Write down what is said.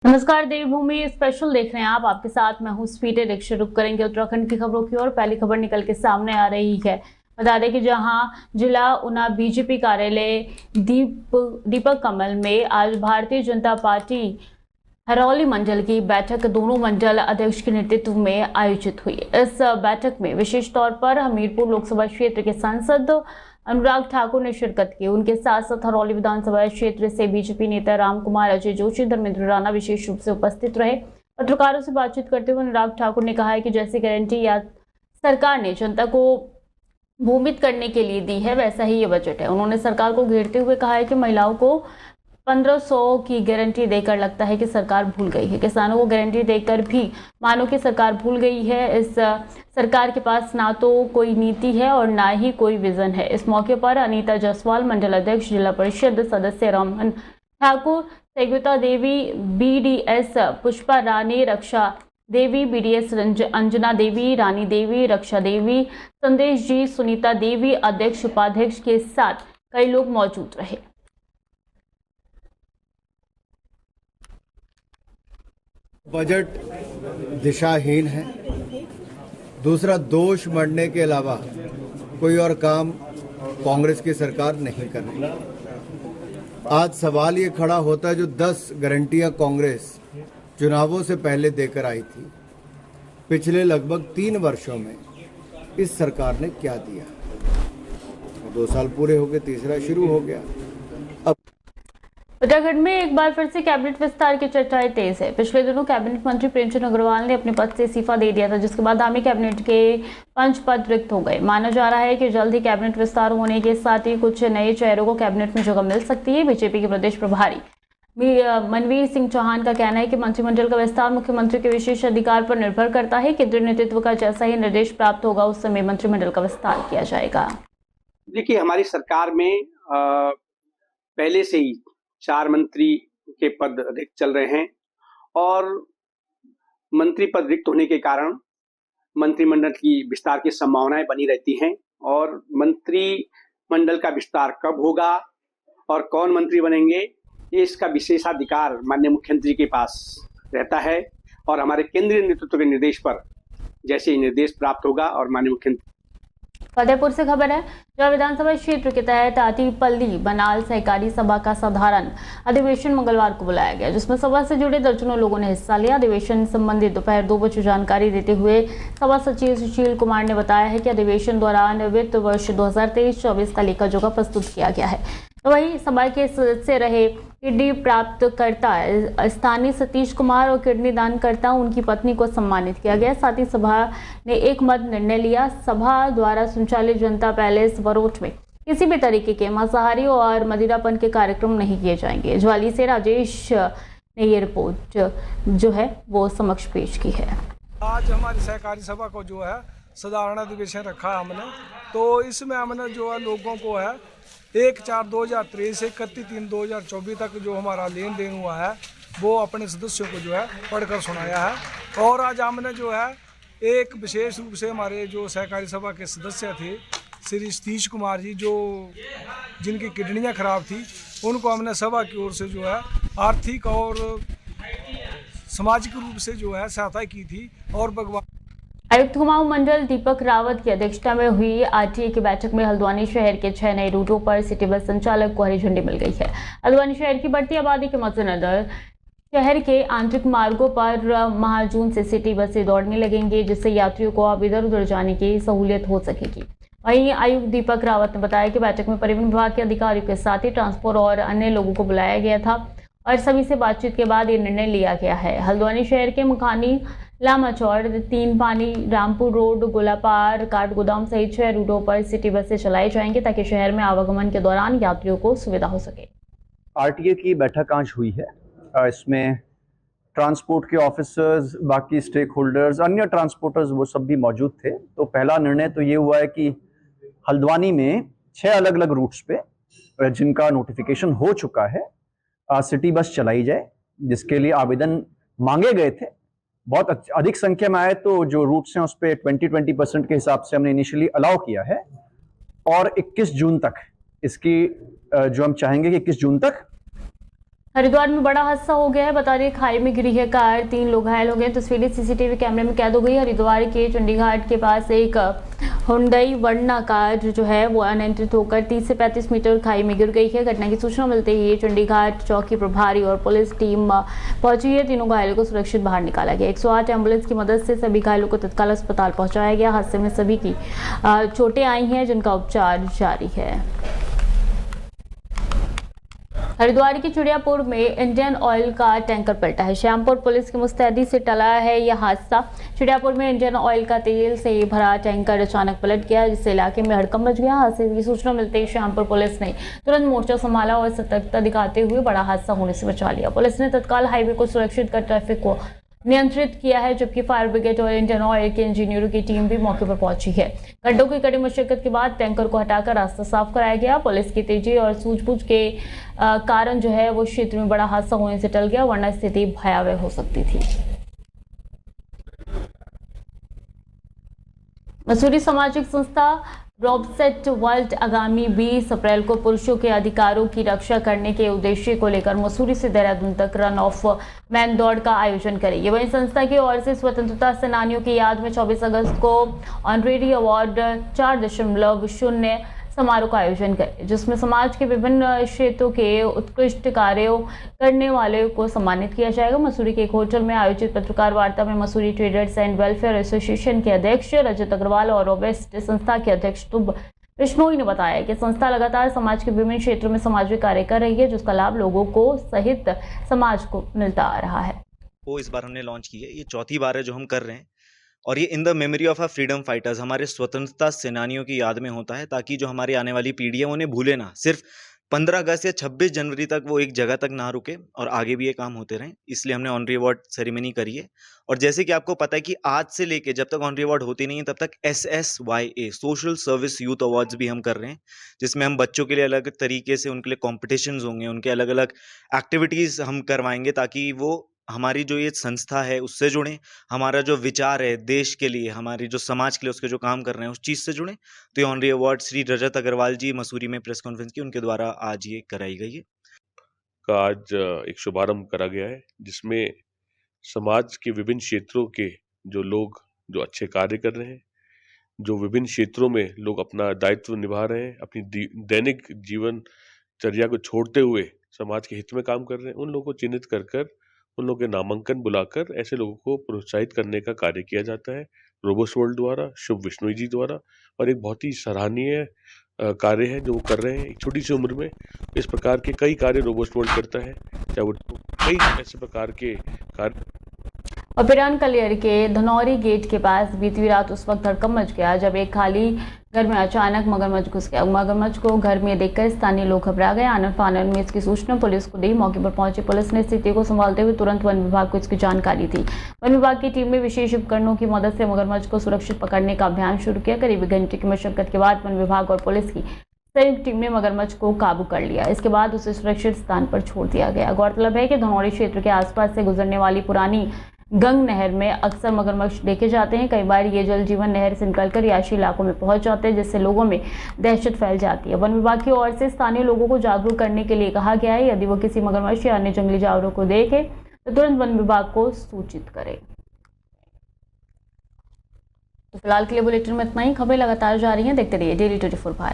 नमस्कार, देवभूमि स्पेशल देख रहे हैं आप। आपके साथ मैं हूं स्पीडे रिक्शा। रुक करेंगे उत्तराखंड की खबरों की ओर। पहली खबर निकल के सामने आ रही है। बता दें कि जहां जिला ऊना बीजेपी कार्यालय दीपक कमल में आज भारतीय जनता पार्टी हरौली मंडल की बैठक दोनों मंडल अध्यक्ष के नेतृत्व में आयोजित हुई। इस बैठक में विशेष तौर पर हमीरपुर लोकसभा क्षेत्र के सांसद अनुराग ठाकुर ने शिरकत की। उनके साथ साथ हरौली विधानसभा क्षेत्र से बीजेपी नेता रामकुमार, अजय जोशी, धर्मेंद्र राणा विशेष रूप से उपस्थित रहे। पत्रकारों से बातचीत करते हुए अनुराग ठाकुर ने कहा है कि जैसी गारंटी या सरकार ने जनता को भूमित करने के लिए दी है, वैसा ही ये बजट है। उन्होंने सरकार को घेरते हुए कहा है कि महिलाओं को 1500 की गारंटी देकर लगता है कि सरकार भूल गई है। किसानों को गारंटी देकर भी मानो कि सरकार भूल गई है। इस सरकार के पास ना तो कोई नीति है और ना ही कोई विजन है। इस मौके पर अनीता जायसवाल, मंडल अध्यक्ष, जिला परिषद सदस्य रमन ठाकुर, सेगुता देवी, बीडीएस पुष्पा रानी, रक्षा देवी, बीडीएस अंजना देवी, रानी देवी, रक्षा देवी, संदेश जी, सुनीता देवी, अध्यक्ष उपाध्यक्ष के साथ कई लोग मौजूद रहे। बजट दिशाहीन है। दूसरा, दोष मढ़ने के अलावा कोई और काम कांग्रेस की सरकार नहीं कर रही। आज सवाल ये खड़ा होता है, जो 10 गारंटियां कांग्रेस चुनावों से पहले देकर आई थी, पिछले लगभग 3 वर्षों में इस सरकार ने क्या दिया। 2 साल पूरे हो गए, तीसरा शुरू हो गया। उत्तराखंड में एक बार फिर से कैबिनेट विस्तार की चर्चाएं तेज है। पिछले दिनों कैबिनेट मंत्री प्रेमचंद अग्रवाल ने अपने पद से इस्तीफा दे दिया था, जिसके बाद आर्मी कैबिनेट के 5 पद रिक्त हो गए। माना जा रहा है कि जल्द ही कैबिनेट विस्तार होने के साथ ही कुछ नए चेहरों को कैबिनेट में जगह मिल सकती है। बीजेपी के प्रदेश प्रभारी मनवीर सिंह चौहान का कहना है कि मंत्रिमंडल का विस्तार मुख्यमंत्री के विशेष अधिकार पर निर्भर करता है। केंद्रीय नेतृत्व का जैसा ही निर्देश प्राप्त होगा, उस समय मंत्रिमंडल का विस्तार किया जाएगा। देखिए, हमारी सरकार में पहले से ही 4 मंत्री के पद रिक्त चल रहे हैं और मंत्री पद रिक्त होने के कारण मंत्रिमंडल की विस्तार की संभावनाएं बनी रहती हैं। और मंत्रिमंडल का विस्तार कब होगा और कौन मंत्री बनेंगे, ये इसका विशेषाधिकार माननीय मुख्यमंत्री के पास रहता है। और हमारे केंद्रीय नेतृत्व के निर्देश पर जैसे ही निर्देश प्राप्त होगा और माननीय मुख्यमंत्री। फतेहपुर से खबर है, जहां विधानसभा क्षेत्र के तहत आटीपल्ली बनाल सहकारी सभा का साधारण अधिवेशन मंगलवार को बुलाया गया, जिसमें सभा से जुड़े दर्जनों लोगों ने हिस्सा लिया। अधिवेशन संबंधी दोपहर 2 बजे जानकारी देते हुए सभा सचिव सुशील कुमार ने बताया है कि अधिवेशन दौरान वित्त वर्ष 2023-24 का लेखा जोखा प्रस्तुत किया गया है। तो वही सभा के सदस्य रहे किडनी प्राप्तकर्ता स्थानीय सतीश कुमार और किडनी दानकर्ता उनकी पत्नी को सम्मानित किया गया। साथ ही सभा ने एक मत निर्णय लिया, सभा द्वारा संचालित जनता पैलेस वरोट में किसी भी तरीके के मांसाहारी और मदिरापन के कार्यक्रम नहीं किए जाएंगे। ज्वाली से राजेश ने ये रिपोर्ट जो है वो समक्ष पेश की है। आज हमारी सहकारी सभा को जो है साधारण अधिवेशन रखा हमने, तो इसमें हमने जो है लोगों को है 1/4/2023 से 31/3/2024 तक जो हमारा लेन देन हुआ है वो अपने सदस्यों को जो है पढ़कर सुनाया है। और आज हमने जो है एक विशेष रूप से हमारे जो सहकारी सभा के सदस्य थे श्री सतीश कुमार जी, जो जिनकी किडनियां खराब थी, उनको हमने सभा की ओर से जो है आर्थिक और सामाजिक रूप से जो है सहायता की थी। और भगवान आयुक्त कुमाऊं मंडल दीपक रावत की अध्यक्षता में हुई आरटीए की बैठक में हल्द्वानी शहर के 6 नए रूटों पर सिटी बस संचालक को हरी झंडी मिल गई है। हल्द्वानी शहर की बढ़ती आबादी के मद्देनजर शहर के आंतरिक मार्गों पर माह जून से सिटी बसें दौड़ने लगेंगी, जिससे यात्रियों को अब इधर उधर जाने की सहूलियत हो सकेगी। वहीं आयुक्त दीपक रावत ने बताया कि बैठक में परिवहन विभाग के अधिकारियों के साथ ही ट्रांसपोर्ट और अन्य लोगों को बुलाया गया था और सभी से बातचीत के बाद ये निर्णय लिया गया है। हल्द्वानी शहर के मुखानी, लामाचौड़, 3 पानी, रामपुर रोड, गोलापार, काठगोदाम सहित 6 रूटों पर सिटी बसें चलाई जाएंगी, ताकि शहर में आवागमन के दौरान यात्रियों को सुविधा हो सके। आरटीए की बैठक आज हुई है। इसमें ट्रांसपोर्ट के ऑफिसर्स, बाकी स्टेक होल्डर्स, अन्य ट्रांसपोर्टर्स वो सब भी मौजूद थे। तो पहला निर्णय तो ये हुआ है कि हल्द्वानी में 6 अलग अलग रूट्स पे जिनका नोटिफिकेशन हो चुका है, सिटी बस चलाई जाए, जिसके लिए आवेदन मांगे गए थे। बहुत अधिक संख्या में आए, तो जो रूट्स हैं उस पर 20% के हिसाब से हमने इनिशियली अलाउ किया है। और 21 जून तक इसकी जो हम चाहेंगे कि 21 जून तक हरिद्वार में बड़ा हादसा हो गया है। बता दें खाई में गिरी है कार, 3 लोग घायल हो गए। तस्वीरें सीसीटीवी कैमरे में कैद हो गई। हरिद्वार के चंडीघाट के पास एक हुंडई वर्ना कार जो है वो अनियंत्रित होकर 30 से 35 मीटर खाई में गिर गई है। घटना की सूचना मिलते ही चंडीघाट चौकी प्रभारी और पुलिस टीम पहुंची है। तीनों घायलों को सुरक्षित बाहर निकाला गया। 108 एम्बुलेंस की मदद से सभी घायलों को तत्काल अस्पताल पहुंचाया गया। हादसे में सभी की चोटें आई हैं जिनका उपचार जारी है। हरिद्वार की चिड़ियापुर में इंडियन ऑयल का टैंकर पलटा है। श्यामपुर पुलिस की मुस्तैदी से टला है यह हादसा। चिड़ियापुर में इंडियन ऑयल का तेल से भरा टैंकर अचानक पलट गया, जिससे इलाके में हड़कंप मच गया। हादसे की सूचना मिलते ही श्यामपुर पुलिस ने तुरंत मोर्चा संभाला और सतर्कता दिखाते हुए बड़ा हादसा होने से बचा लिया। पुलिस ने तत्काल हाईवे को सुरक्षित कर ट्रैफिक को नियंत्रित किया है, जबकि फायर ब्रिगेड और इंडियन ऑयल के इंजीनियरों की टीम भी मौके पर पहुंची है। गड्ढों की कड़ी मशक्कत के बाद टैंकर को हटाकर रास्ता साफ कराया गया। पुलिस की तेजी और सूझबूझ के कारण जो है वो क्षेत्र में बड़ा हादसा होने से टल गया, वरना स्थिति भयावह हो सकती थी। मसूरी सामाजिक संस्था रॉबसेट वर्ल्ड आगामी 20 अप्रैल को पुरुषों के अधिकारों की रक्षा करने के उद्देश्य को लेकर मसूरी से देहरादून तक रन ऑफ मैन दौड़ का आयोजन करेगी। वहीं संस्था की ओर से स्वतंत्रता सेनानियों की याद में 24 अगस्त को ऑनरेरी अवार्ड 4.0 समारोह का आयोजन करें, जिसमें समाज के विभिन्न क्षेत्रों के उत्कृष्ट कार्यों करने वाले को सम्मानित किया जाएगा। मसूरी के एक होटल में आयोजित पत्रकार वार्ता में Mussoorie traders and welfare association के अध्यक्ष रजत अग्रवाल और रोबेस्ट संस्था के अध्यक्ष तुब बिश्नोई ने बताया कि संस्था लगातार समाज के विभिन्न क्षेत्रों में सामाजिक कार्य कर रही है, जिसका लाभ लोगों को सहित समाज को मिलता आ रहा है। वो इस बार हमने लॉन्च की है। ये चौथी बार है जो हम कर रहे हैं और ये in the memory of our freedom fighters, हमारे स्वतंत्रता सेनानियों की याद में होता है, ताकि जो हमारी आने वाली पीढ़ी है उन्हें भूले ना। सिर्फ 15 अगस्त या 26 जनवरी तक वो एक जगह तक ना रुके और आगे भी ये काम होते रहें, इसलिए हमने ऑनरी अवार्ड सेरेमनी करी है। और जैसे कि आपको पता है कि आज से लेके जब तक ऑनरी अवार्ड होती नहीं है तब तक SSYA social service youth awards भी हम कर रहे हैं, जिसमें हम बच्चों के लिए अलग तरीके से उनके लिए कॉम्पिटिशन्स होंगे, उनके अलग अलग एक्टिविटीज़ हम करवाएंगे, ताकि वो हमारी जो ये संस्था है उससे जुड़ें, हमारा जो विचार है देश के लिए, हमारी जो समाज के लिए उसके जो काम कर रहे हैं उस चीज़ से जुड़ें। तो ये ऑनरी अवार्ड श्री रजत अग्रवाल जी मसूरी में प्रेस कॉन्फ्रेंस की उनके द्वारा आज ये कराई गई है। का आज एक शुभारंभ करा गया है, जिसमें समाज के विभिन्न क्षेत्रों के जो लोग जो अच्छे कार्य कर रहे हैं, जो विभिन्न क्षेत्रों में लोग अपना दायित्व निभा रहे हैं, अपनी दैनिक जीवनचर्या को छोड़ते हुए समाज के हित में काम कर रहे हैं, उन लोगों को चिन्हित कर उन लोगों के नामांकन बुलाकर ऐसे लोगों को प्रोत्साहित करने का कार्य किया जाता है रोबोस्ट वर्ल्ड द्वारा, शुभ बिश्नोई जी द्वारा। और एक बहुत ही सराहनीय कार्य है जो वो कर रहे हैं। एक छोटी सी उम्र में इस प्रकार के कई कार्य रोबोस्ट वर्ल्ड करता है, चाहे वो कई ऐसे प्रकार के कार्य। और पिरान कलियर के धनौरी गेट के पास बीती रात उस वक्त हड़कंप मच गया जब एक खाली घर में अचानक मगरमच्छ घुस गया। मगरमच्छ को घर में देखकर स्थानीय लोग घबरा गए। आनन फानन में इसकी सूचना पुलिस को दी। मौके पर पहुंची पुलिस ने स्थिति को संभालते हुए तुरंत वन विभाग को इसकी जानकारी दी। वन विभाग की टीम ने विशेष उपकरणों की मदद से मगरमच्छ को सुरक्षित पकड़ने का अभियान शुरू किया। करीब एक घंटे की मशक्कत के बाद वन विभाग और पुलिस की संयुक्त टीम ने मगरमच्छ को काबू कर लिया। इसके बाद उसे सुरक्षित स्थान पर छोड़ दिया गया। गौरतलब है कि धनौरी क्षेत्र के आसपास से गुजरने वाली पुरानी गंग नहर में अक्सर मगरमच्छ देखे जाते हैं। कई बार ये जल जीवन नहर से निकलकर रिहायशी इलाकों में पहुंच जाते हैं, जिससे लोगों में दहशत फैल जाती है। वन विभाग की ओर से स्थानीय लोगों को जागरूक करने के लिए कहा गया है, यदि वो किसी मगरमच्छ या अन्य जंगली जानवरों को देखे तो तुरंत वन विभाग को सूचित करें। तो फिलहाल के लिए बुलेटिन में इतना ही। खबरें लगातार जारी हैं, देखते रहिए डेली 24 भारत।